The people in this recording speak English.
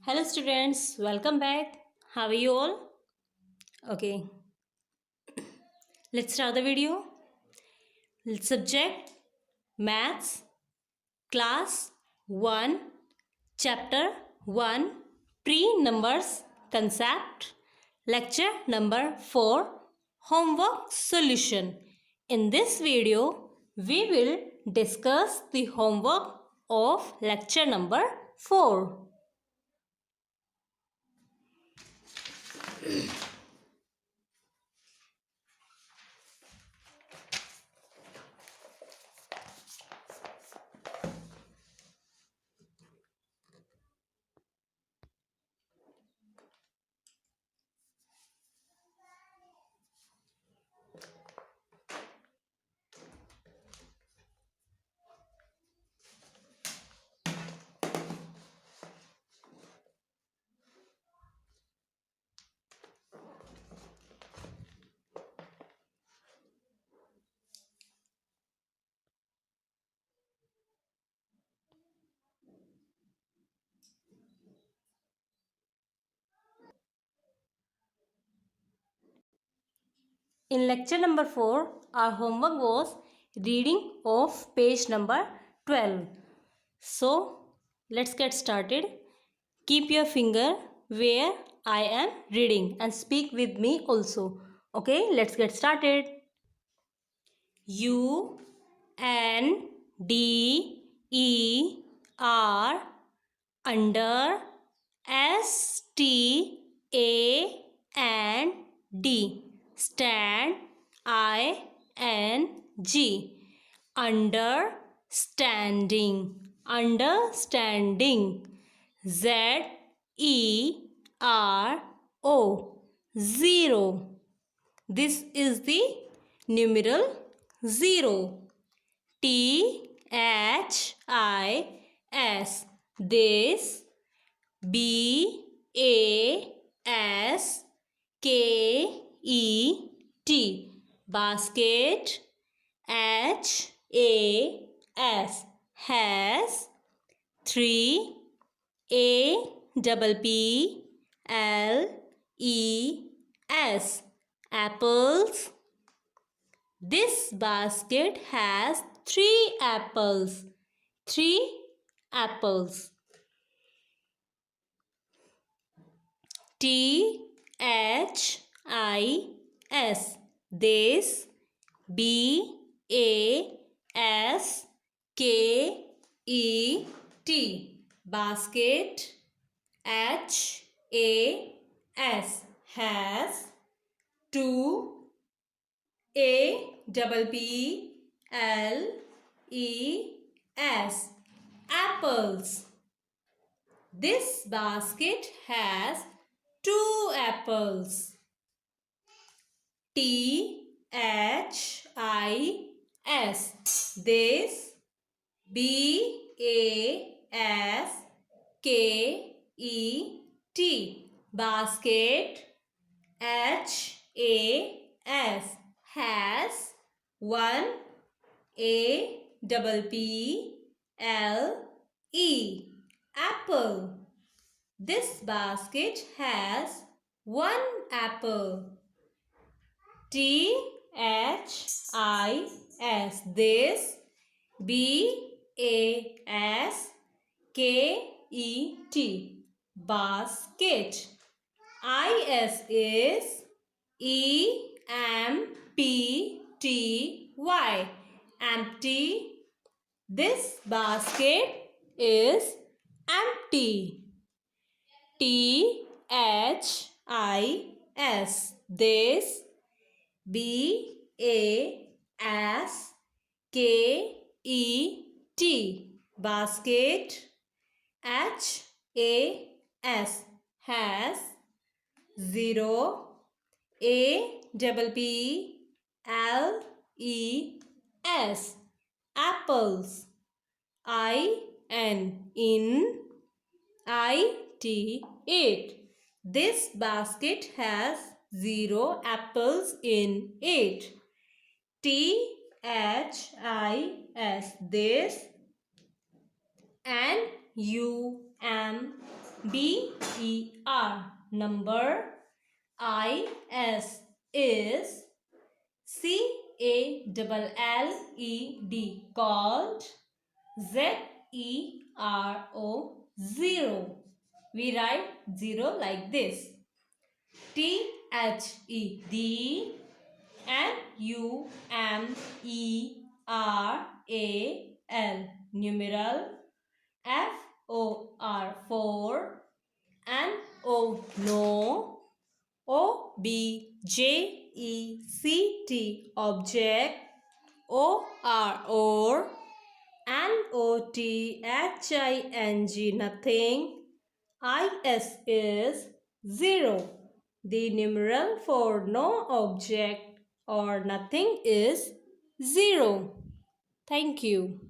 Hello students, welcome back. How are you all? Okay, let's start the video. Subject Maths, Class 1, Chapter 1, Pre-Numbers Concept, Lecture number 4, Homework Solution. In this video, we will discuss the homework of lecture number 4. In lecture number 4, our homework was reading of page number 12. So, let's get started. Keep your finger where I am reading and speak with me also. Okay, let's get started. U N D E R under S T A N D stand ING understanding ZERO zero. This is the numeral 0. THIS this BASKET basket has 3 APPLES apples. This basket has 3 apples. 3 apples. THIS this BASKET basket has 2 APPLES apples. This basket has 2 apples. THIS this BASKET basket has 1 APPLE apple. This basket has 1 apple. THIS this BASKET basket. IS is EMPTY empty. This basket is empty. THIS this BASKET basket HAS has 0 APPLES apples. in it. This basket has 0 apples in it. THIS this NUMBER B-E-R, number. I-S is C-A-L-L-E-D, called. Z-E-R-O, zero. We write zero like this. T-H-E-D, N-U-M-E-R-A-L, numeral. F-O-R, for. N-O, no. O-B-J-E-C-T, object. O-R, or. N-O-T-H-I-N-G, nothing. I-S is zero. The numeral for no object or nothing is zero. Thank you.